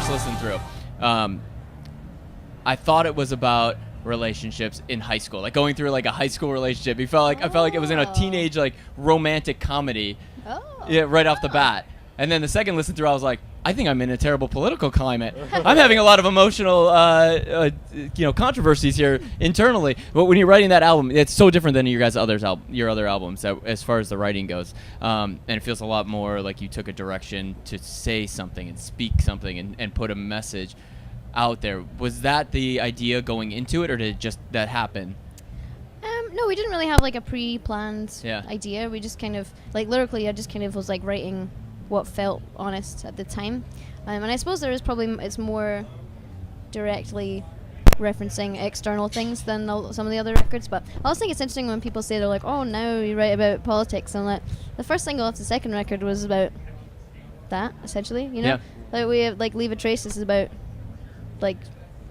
first listen through, I thought it was about relationships in high school, like going through like a high school relationship. I felt like it was in a teenage like romantic comedy, right off the bat. And then the second listen through, I was like, I think I'm in a terrible political climate. I'm having a lot of emotional, controversies here internally. But when you're writing that album, it's so different than your other albums as far as the writing goes. And it feels a lot more like you took a direction to say something and speak something and put a message out there. Was that the idea going into it, or did just that happen? No, we didn't really have like a pre-planned idea. We just kind of, like lyrically, I just kind of was like writing what felt honest at the time, and I suppose it's more directly referencing external things than some of the other records. But I also think it's interesting when people say they're like, oh, now you write about politics, and like the first single off the second record was about that, essentially, like we have like Leave a Trace. This is about like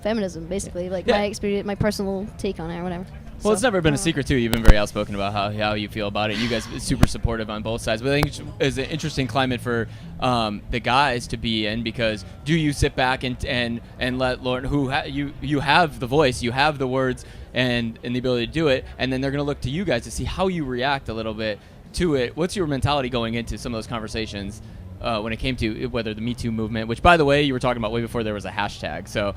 feminism, basically, like my experience, my personal take on it or whatever. Well, it's never been a secret, too. You've been very outspoken about how you feel about it. You guys are super supportive on both sides. But I think it's an interesting climate for the guys to be in, because do you sit back and let Lauren, you have the voice, you have the words and the ability to do it, and then they're going to look to you guys to see how you react a little bit to it. What's your mentality going into some of those conversations when it came to whether the Me Too movement, which, by the way, you were talking about way before there was a hashtag, so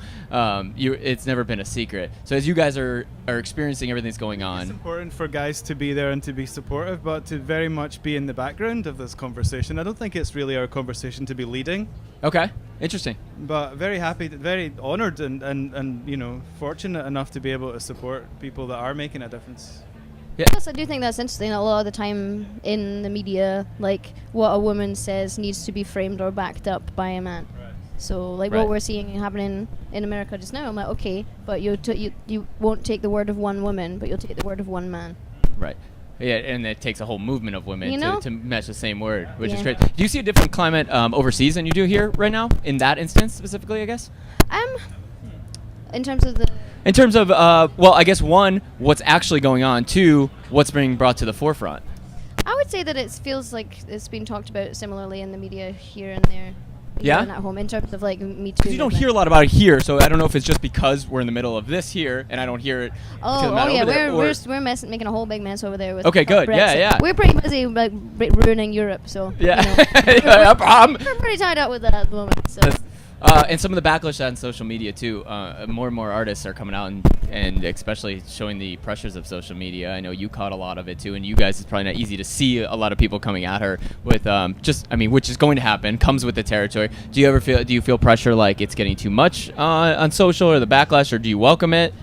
it's never been a secret. So as you guys are experiencing everything that's going on, it's important for guys to be there and to be supportive, but to very much be in the background of this conversation. I don't think it's really our conversation to be leading. Okay, interesting. But very happy, very honored and fortunate enough to be able to support people that are making a difference. Yeah. Yes, I do think that's interesting. A lot of the time in the media, like what a woman says needs to be framed or backed up by a man. Right. So like what we're seeing happening in America just now, I'm like, okay, but you won't take the word of one woman, but you'll take the word of one man. Right. Yeah, and it takes a whole movement of women to match the same word, which is great. Do you see a different climate overseas than you do here right now, in that instance specifically, I guess? In terms of the... In terms of, I guess, one, what's actually going on, two, what's being brought to the forefront? I would say that it feels like it's been talked about similarly in the media here and there. And at home, in terms of like Me Too. Because you don't hear a lot about it here, so I don't know if it's just because we're in the middle of this here and I don't hear it. We're making a whole big mess over there with good. Brexit. Yeah. We're pretty busy like ruining Europe, so we're pretty tied up with that at the moment. So. And some of the backlash on social media too. More and more artists are coming out and especially showing the pressures of social media. I know you caught a lot of it too, and you guys, it's probably not easy to see a lot of people coming at her with which is going to happen, comes with the territory. Do you feel pressure like it's getting too much on social, or the backlash, or do you welcome it?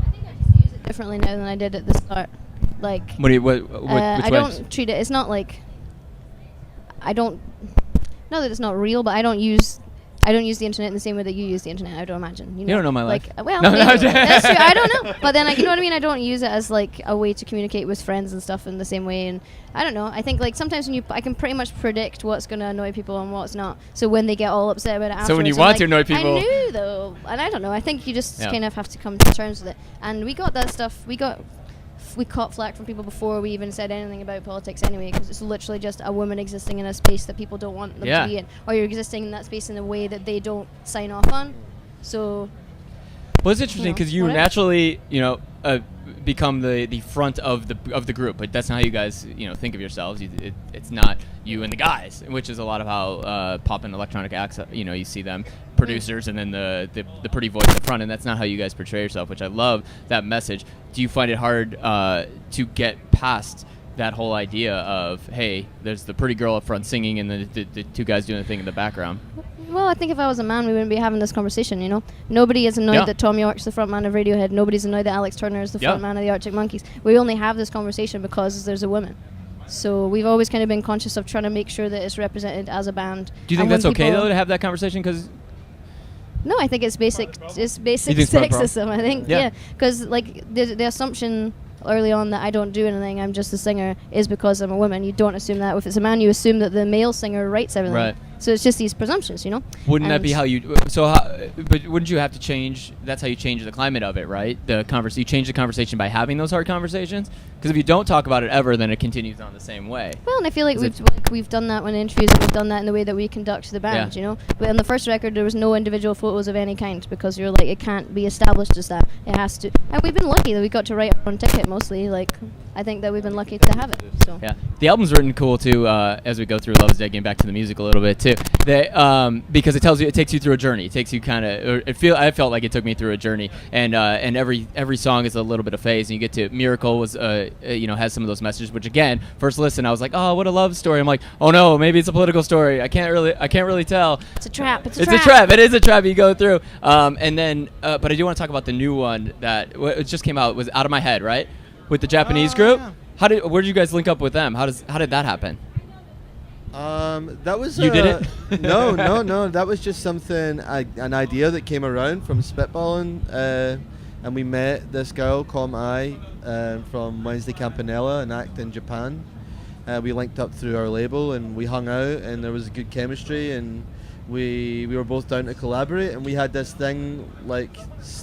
I think I just use it differently now than I did at the start. Like, I don't treat it. It's not like not that it's not real, but I don't use the internet in the same way that you use the internet, I don't imagine. You don't know my life. Well, that's true. I don't know. But then, you know what I mean? I don't use it as, like, a way to communicate with friends and stuff in the same way. And I don't know. I think, like, sometimes I can pretty much predict what's going to annoy people and what's not. So when they get all upset about it afterwards, so when you want to annoy people... I knew, though. And I don't know. I think you just kind of have to come to terms with it. And we got that stuff. We caught flack from people before we even said anything about politics anyway, because it's literally just a woman existing in a space that people don't want them to be in, or you're existing in that space in a way that they don't sign off on. So, well, it's interesting because you naturally, become the front of the group, but that's not how you guys, think of yourselves. It's not you and the guys, which is a lot of how pop and electronic acts, you see them, producers, and then the pretty voice up front, and that's not how you guys portray yourself, which I love that message. Do you find it hard to get past that whole idea of, hey, there's the pretty girl up front singing and the two guys doing the thing in the background? Well, I think if I was a man, we wouldn't be having this conversation, Nobody is annoyed that Tom York's the front man of Radiohead. Nobody's annoyed that Alex Turner is the front man of the Arctic Monkeys. We only have this conversation because there's a woman. So we've always kind of been conscious of trying to make sure that it's represented as a band. Do you think that's okay, though, to have that conversation? Because... No, I think it's basic sexism, I think. Yeah. Because, like, the assumption early on that I don't do anything, I'm just a singer, is because I'm a woman. You don't assume that. If it's a man, you assume that the male singer writes everything. Right. So it's just these presumptions, you know. Wouldn't that be how you? But wouldn't you have to change? That's how you change the climate of it, right? You change the conversation by having those hard conversations. Because if you don't talk about it ever, then it continues on the same way. Well, and I feel like we've done that in interviews, and we've done that in the way that we conduct the band, you know. But on the first record, there was no individual photos of any kind because you're like, it can't be established as that. It has to. And we've been lucky that we got to write our own ticket mostly. Like, I think that we've been lucky to have it. So. Yeah, the album's written cool too. As we go through Love Is Dead, getting back to the music a little bit too. Because it takes you through a journey. It takes you I felt like it took me through a journey, and every song is a little bit of phase, and you get to Miracle was has some of those messages. Which again, first listen, I was like, oh, what a love story. I'm like, oh no, maybe it's a political story. I can't really tell. It's a trap. It's a trap. It is a trap you go through. And then, but I do want to talk about the new one that it just came out. It was Out of My Head, right? With the Japanese group. Yeah. Where did you guys link up with them? How did that happen? That was you did it? No. That was just something, an idea that came around from spitballing, and we met this girl called Mai from Wednesday Campanella, an act in Japan. We linked up through our label and we hung out, and there was a good chemistry, and we were both down to collaborate, and we had this thing like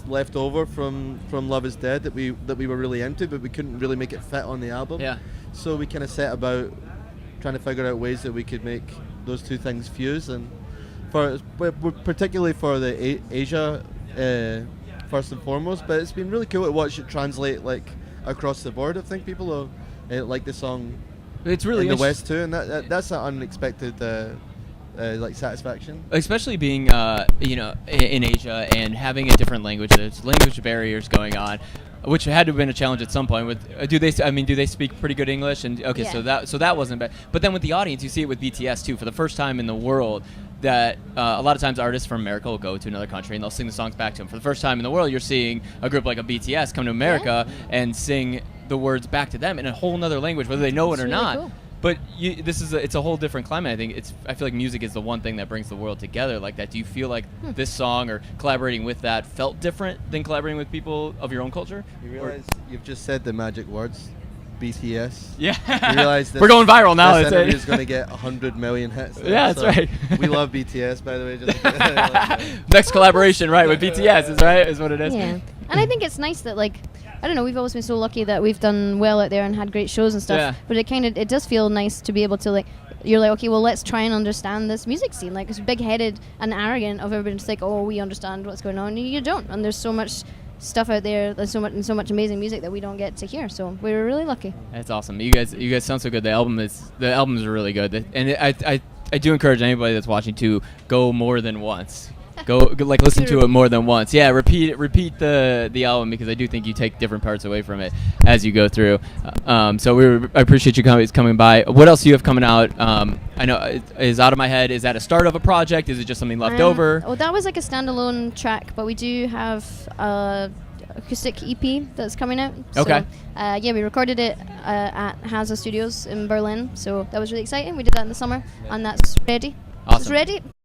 left over from Love Is Dead that we were really into, but we couldn't really make it fit on the album. Yeah. So we kind of set about trying to figure out ways that we could make those two things fuse, and particularly for the Asia first and foremost. But it's been really cool to watch it translate like across the board. I think people like the song. It's really in the West too, and that's an unexpected like satisfaction. Especially being in Asia and having a different language. There's language barriers going on, which had to have been a challenge at some point. With do they speak pretty good English? And okay, yeah. so that wasn't bad. But then with the audience, you see it with BTS too. For the first time in the world, that a lot of times artists from America will go to another country and they'll sing the songs back to them. For the first time in the world, you're seeing a group like a BTS come to America and sing the words back to them in a whole nother language, whether they know it or really not. Cool. But it's a whole different climate. I feel like music is the one thing that brings the world together like that. Do you feel like this song or collaborating with that felt different than collaborating with people of your own culture? You realize you've just said the magic words, BTS. Yeah. You realize we're going viral now. This interview is going to get 100 million hits. Yeah, that's right. We love BTS, by the way. Next collaboration, right, with BTS is what it is. Yeah, and I think it's nice that I don't know, we've always been so lucky that we've done well out there and had great shows and stuff. Yeah. But it does feel nice to be able to you're like, okay, well, let's try and understand this music scene. Like, it's big-headed and arrogant of everybody just like, oh, we understand what's going on. And you don't. And there's so much stuff out there, there's so much amazing music that we don't get to hear. So we're really lucky. That's awesome. You guys sound so good. The albums are really good. And I do encourage anybody that's watching to go more than once. Go listen to it more than once. Yeah, repeat the album, because I do think you take different parts away from it as you go through. So I appreciate you coming by. What else do you have coming out? I know is Out of My Head. Is that a start of a project? Is it just something left over? Oh, that was like a standalone track, but we do have acoustic EP that's coming out. Okay. So, we recorded it at Hansa Studios in Berlin. So that was really exciting. We did that in the summer, and that's ready. Awesome. It's ready.